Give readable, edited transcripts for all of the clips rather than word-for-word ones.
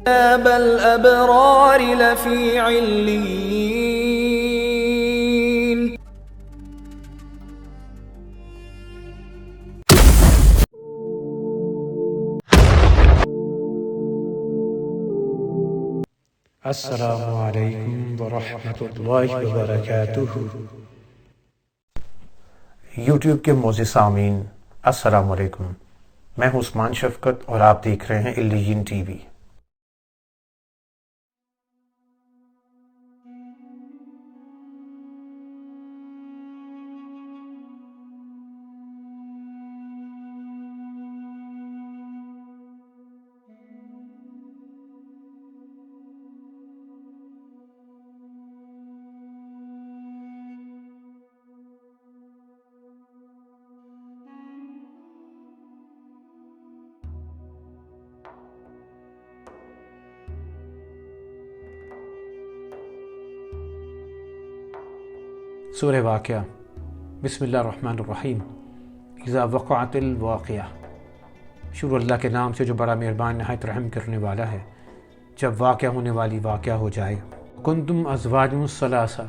كتاب الأبرار لفي عليين. السلام علیکم ورحمۃ اللہ وبرکاتہ۔ یوٹیوب کے معزز سامعین السلام علیکم، میں ہوں عثمان شفقت اور آپ دیکھ رہے ہیں علیین ٹی وی۔ سورہ واقعہ، بسم اللہ الرحمن الرحیم۔ اذا وقعت الواقعہ، شروع اللہ کے نام سے جو بڑا مہربان نہایت رحم کرنے والا ہے۔ جب واقعہ ہونے والی واقعہ ہو جائے۔ کنتم ازواج ثلاثہ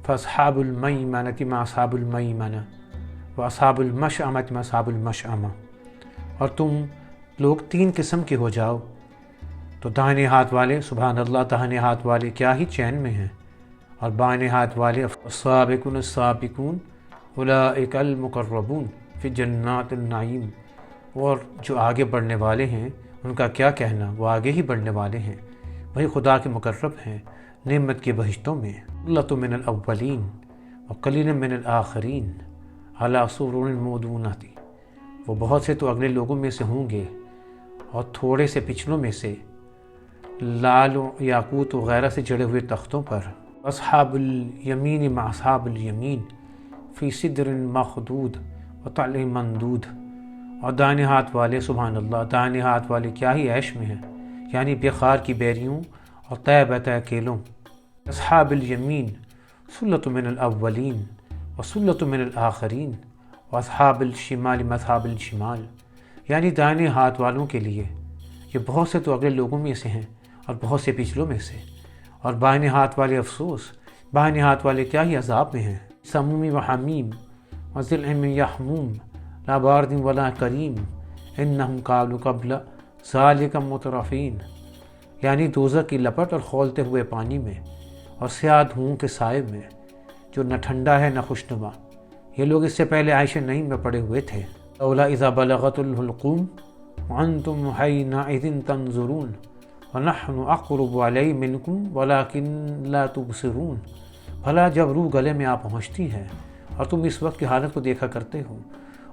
فاصحاب المیمنۃ ما اصحاب المیمنہ واصحاب المشأمۃ ما اصحاب المشأمہ، اور تم لوگ تین قسم کے ہو جاؤ تو داہنے ہاتھ والے، سبحان اللہ، داہنے ہاتھ والے کیا ہی چین میں ہیں، اور بائیں ہاتھ والے السابقون السابقون اولئک المقربون فی جنات النعیم، اور جو آگے بڑھنے والے ہیں ان کا کیا کہنا، وہ آگے ہی بڑھنے والے ہیں، وہی خدا کے مقرب ہیں نعمت کے بہشتوں میں۔ ثلۃ من الاولین وقلیل من الآخرین علی سرر موضونہ، وہ بہت سے تو اگلے لوگوں میں سے ہوں گے اور تھوڑے سے پچھلوں میں سے لال و یاقوت وغیرہ سے جڑے ہوئے تختوں پر۔ اصحاب الیمین مع اصحاب الیمین فی صدر مخدود وطلح ممدود، اور دائیں ہاتھ والے، سبحان اللہ، دائیں ہاتھ والے کیا ہی عیش میں ہیں، یعنی بخار کی بیریوں اور طے بتہ کیلوں۔ اصحاب الیمین ثلۃ من الاولین وثلۃ من الآخرین واصحاب الشمال مصحاب الشمال، یعنی دائیں ہاتھ والوں کے لیے یہ بہت سے تو اگلے لوگوں میں سے ہیں اور بہت سے پچھلوں میں سے، اور بائیں ہاتھ والے افسوس، بائیں ہاتھ والے کیا ہی عذاب میں ہیں۔ سموم و حمیم وظل من یحموم لا بارد ولا کریم انہم قالوا قبل ذالک مترفین، یعنی دوزخ کی لپٹ اور کھولتے ہوئے پانی میں اور سیاہ دھوؤں کے سائے میں جو نہ ٹھنڈا ہے نہ خوشنما، یہ لوگ اس سے پہلے عیش نعیم میں پڑے ہوئے تھے۔ لولا اذا بلغت الحلقوم وانتم حینئذ تنظرون وَنَحْنُ أَقْرَبُ عَلَيْهِ مِنْكُمْ وَلَكِنْ لَا تُبْصِرُونَ، بھلا جب روح گلے میں آ پہنچتی ہے اور تم اس وقت کی حالت کو دیکھا کرتے ہو،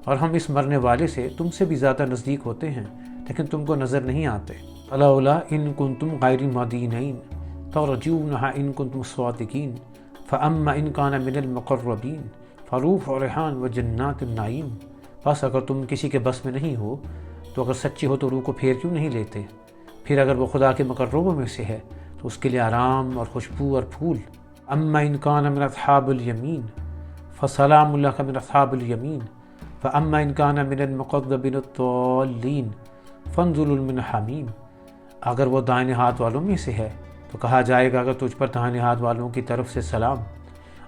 اور ہم اس مرنے والے سے تم سے بھی زیادہ نزدیک ہوتے ہیں لیکن تم کو نظر نہیں آتے۔ فَلَوْلَا إِن كُنْتُمْ غَيْرَ مَدِينِينَ تَرْجُونَهَا إِن كُنْتُمْ صَادِقِينَ فَأَمَّا إِن كَانَ مِنَ الْمُقَرَّبِينَ فَرُوحٌ وَرَيْحَانٌ وَجَنَّاتُ النَّعِيمِ، بس اگر تم کسی کے بس میں نہیں ہو تو اگر سچے ہو تو روح کو پھیر کیوں نہیں لیتے؟ پھر اگر وہ خدا کے مقربوں میں سے ہے تو اس کے لیے آرام اور خوشبو اور پھول۔ اما ان کان من اصحاب الیمین فسلام لک من اصحاب الیمین فاما ان کان من المقربین الضالین فنزل من حمیم، اگر وہ دائیں ہاتھ والوں میں سے ہے تو کہا جائے گا اگر تجھ پر دائیں ہاتھ والوں کی طرف سے سلام،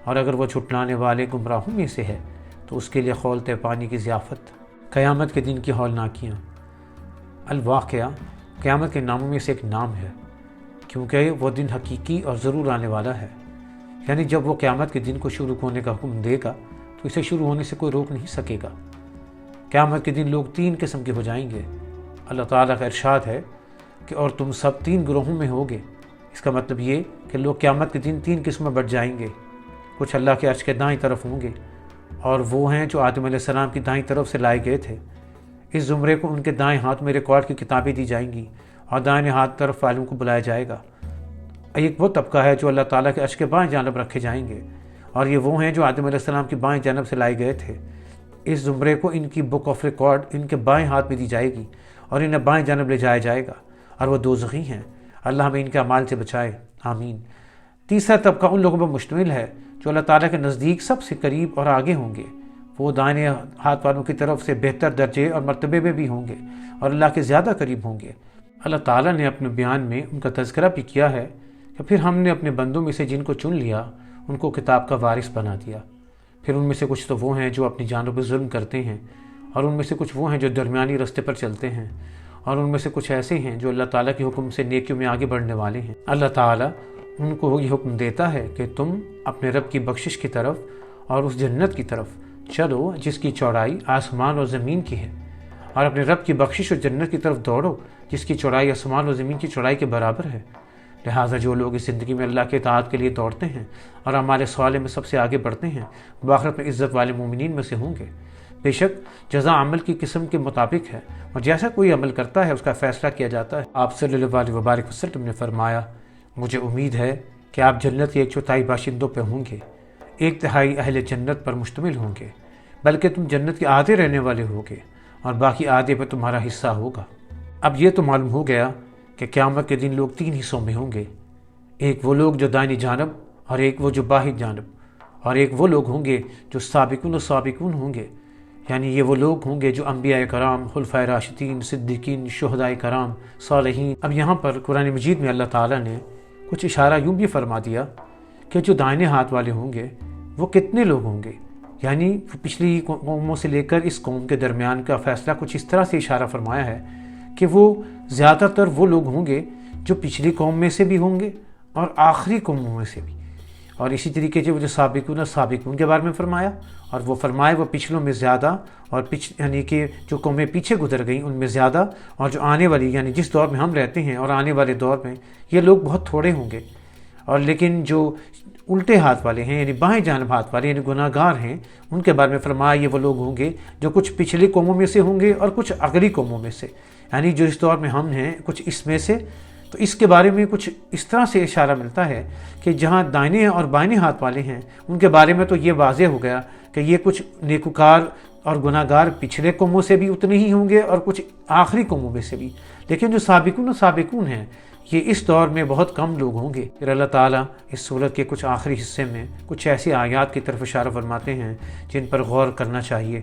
اور اگر وہ چھٹلانے والے گمراہوں میں سے ہے تو اس کے لیے کھولتے پانی کی ضیافت۔ قیامت کے دن کی ہولناکیاں۔ الواقعہ قیامت کے ناموں میں سے ایک نام ہے، کیونکہ وہ دن حقیقی اور ضرور آنے والا ہے، یعنی جب وہ قیامت کے دن کو شروع ہونے کا حکم دے گا تو اسے شروع ہونے سے کوئی روک نہیں سکے گا۔ قیامت کے دن لوگ تین قسم کے ہو جائیں گے۔ اللہ تعالیٰ کا ارشاد ہے کہ اور تم سب تین گروہوں میں ہوگے، اس کا مطلب یہ کہ لوگ قیامت کے دن تین قسم میں بٹ جائیں گے۔ کچھ اللہ کے عرش کے دائیں طرف ہوں گے، اور وہ ہیں جو آدم علیہ السلام کی دائیں طرف سے لائے گئے تھے۔ اس زمرے کو ان کے دائیں ہاتھ میں ریکارڈ کی کتابیں دی جائیں گی اور دائیں ہاتھ طرف والوں کو بلایا جائے گا۔ ایک وہ طبقہ ہے جو اللہ تعالیٰ کے عرش کے بائیں جانب رکھے جائیں گے، اور یہ وہ ہیں جو آدم علیہ السلام کی بائیں جانب سے لائے گئے تھے۔ اس زمرے کو ان کی بک آف ریکارڈ ان کے بائیں ہاتھ میں دی جائے گی اور انہیں بائیں جانب لے جایا جائے گا، اور وہ دوزخی ہیں۔ اللہ ہمیں ان کے اعمال سے بچائے، آمین۔ تیسرا طبقہ ان لوگوں پر مشتمل ہے جو اللہ تعالیٰ کے نزدیک سب سے قریب اور آگے ہوں گے، وہ دائیں ہاتھ والوں کی طرف سے بہتر درجے اور مرتبے میں بھی ہوں گے اور اللہ کے زیادہ قریب ہوں گے۔ اللہ تعالیٰ نے اپنے بیان میں ان کا تذکرہ بھی کیا ہے کہ پھر ہم نے اپنے بندوں میں سے جن کو چن لیا ان کو کتاب کا وارث بنا دیا۔ پھر ان میں سے کچھ تو وہ ہیں جو اپنی جانوں پہ ظلم کرتے ہیں، اور ان میں سے کچھ وہ ہیں جو درمیانی راستے پر چلتے ہیں، اور ان میں سے کچھ ایسے ہیں جو اللہ تعالیٰ کے حکم سے نیکیوں میں آگے بڑھنے والے ہیں۔ اللہ تعالیٰ ان کو یہ حکم دیتا ہے کہ تم اپنے رب کی بخشش کی طرف اور اس جنت کی طرف چلو جس کی چوڑائی آسمان اور زمین کی ہے، اور اپنے رب کی بخشش اور جنت کی طرف دوڑو جس کی چوڑائی آسمان اور زمین کی چوڑائی کے برابر ہے۔ لہٰذا جو لوگ اس زندگی میں اللہ کے اطاعت کے لیے دوڑتے ہیں اور اعمال صالح میں سب سے آگے بڑھتے ہیں، وہ آخرت میں عزت والے مومنین میں سے ہوں گے۔ بے شک جزا عمل کی قسم کے مطابق ہے، اور جیسا کوئی عمل کرتا ہے اس کا فیصلہ کیا جاتا ہے۔ آپ صلی اللہ علیہ وبارک وسلم نے فرمایا، مجھے امید ہے کہ آپ جنت کے 1/4 باشندوں پہ ہوں گے، 1/3 اہل جنت پر مشتمل ہوں گے، بلکہ تم جنت کے آدھے رہنے والے ہوگے اور باقی آدھے پہ تمہارا حصہ ہوگا۔ اب یہ تو معلوم ہو گیا کہ قیامت کے دن لوگ 3 حصوں میں ہوں گے، ایک وہ لوگ جو دائنی جانب، اور ایک وہ جو بائیں جانب، اور ایک وہ لوگ ہوں گے جو سابقون و سابقون ہوں گے، یعنی یہ وہ لوگ ہوں گے جو انبیاء کرام، خلفائے راشدین، صدیقین، شہداء کرام، صالحین۔ اب یہاں پر قرآن مجید میں اللہ تعالیٰ نے کچھ اشارہ یوں بھی فرما دیا کہ جو دائنے ہاتھ والے ہوں گے وہ کتنے لوگ ہوں گے، یعنی پچھلی قوموں سے لے کر اس قوم کے درمیان کا فیصلہ کچھ اس طرح سے اشارہ فرمایا ہے کہ وہ زیادہ تر وہ لوگ ہوں گے جو پچھلی قوم میں سے بھی ہوں گے اور آخری قوموں میں سے بھی، اور اسی طریقے سے وہ جو سابقون کے بارے میں فرمایا، اور وہ فرمائے وہ پچھلوں میں زیادہ، اور یعنی کہ جو قومیں پیچھے گزر گئیں ان میں زیادہ، اور جو آنے والی یعنی جس دور میں ہم رہتے ہیں اور آنے والے دور میں یہ لوگ بہت تھوڑے ہوں گے۔ اور لیکن جو الٹے ہاتھ والے ہیں یعنی بائیں جانب ہاتھ والے یعنی گناہ گار ہیں، ان کے بارے میں فرمایا یہ وہ لوگ ہوں گے جو کچھ پچھلی قوموں میں سے ہوں گے اور کچھ اگلی قوموں میں سے، یعنی جو اس دور میں ہم ہیں کچھ اس میں سے۔ تو اس کے بارے میں کچھ اس طرح سے اشارہ ملتا ہے کہ جہاں دائنے اور بائیں ہاتھ والے ہیں ان کے بارے میں تو یہ واضح ہو گیا کہ یہ کچھ نیکوکار اور گناہ گار پچھلے قوموں سے بھی اتنے ہی ہوں گے اور کچھ آخری قوموں میں سے بھی، لیکن جو سابقون ہیں یہ اس دور میں بہت کم لوگ ہوں گے۔ پھر اللہ تعالیٰ اس سورت کے کچھ آخری حصے میں کچھ ایسی آیات کی طرف اشارہ فرماتے ہیں جن پر غور کرنا چاہیے،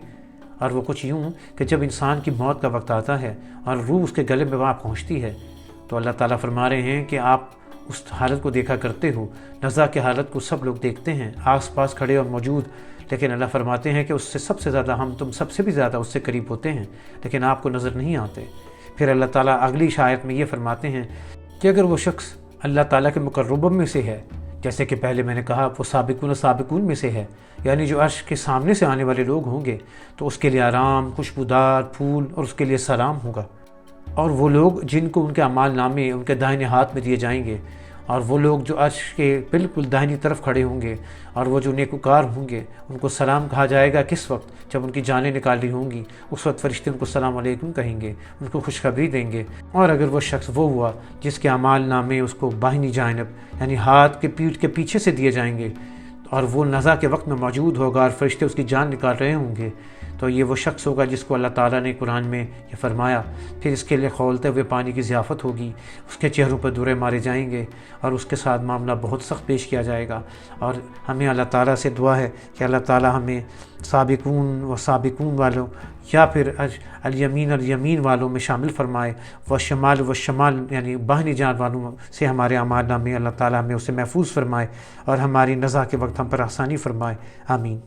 اور وہ کچھ یوں کہ جب انسان کی موت کا وقت آتا ہے اور روح اس کے گلے میں وہاں پہنچتی ہے تو اللہ تعالیٰ فرما رہے ہیں کہ آپ اس حالت کو دیکھا کرتے ہو، نزا کی حالت کو سب لوگ دیکھتے ہیں آس پاس کھڑے اور موجود، لیکن اللہ فرماتے ہیں کہ اس سے سب سے زیادہ ہم تم سب سے بھی زیادہ اس سے قریب ہوتے ہیں لیکن آپ کو نظر نہیں آتے۔ پھر اللہ تعالیٰ اگلی آیت میں یہ فرماتے ہیں کہ اگر وہ شخص اللہ تعالیٰ کے مقربوں میں سے ہے، جیسے کہ پہلے میں نے کہا وہ سابقون میں سے ہے، یعنی جو عرش کے سامنے سے آنے والے لوگ ہوں گے تو اس کے لیے آرام، خوشبودار پھول اور اس کے لیے سلام ہوگا، اور وہ لوگ جن کو ان کے اعمال نامے ان کے دائنے ہاتھ میں دیے جائیں گے، اور وہ لوگ جو عرش کے بالکل دائنی طرف کھڑے ہوں گے، اور وہ جو نیکوکار ہوں گے ان کو سلام کہا جائے گا کس وقت؟ جب ان کی جانیں نکالی ہوں گی، اس وقت فرشتے ان کو السلام علیکم کہیں گے، ان کو خوشخبری دیں گے۔ اور اگر وہ شخص وہ ہوا جس کے اعمال نامے اس کو باہنی جانب یعنی ہاتھ کے پیٹھ کے پیچھے سے دیے جائیں گے، اور وہ نزا کے وقت میں موجود ہوگا اور فرشتے اس کی جان نکال رہے ہوں گے، تو یہ وہ شخص ہوگا جس کو اللہ تعالیٰ نے قرآن میں یہ فرمایا، پھر اس کے لیے کھولتے ہوئے پانی کی ضیافت ہوگی، اس کے چہروں پر درے مارے جائیں گے اور اس کے ساتھ معاملہ بہت سخت پیش کیا جائے گا۔ اور ہمیں اللہ تعالیٰ سے دعا ہے کہ اللہ تعالیٰ ہمیں سابقون والوں یا پھر الیمین والوں میں شامل فرمائے، شمال یعنی باہنی جانب والوں سے ہمارے اعمال نامے اللہ تعالیٰ ہمیں اسے محفوظ فرمائے اور ہماری نزا کے وقت ہم پر آسانی فرمائے۔ آمین۔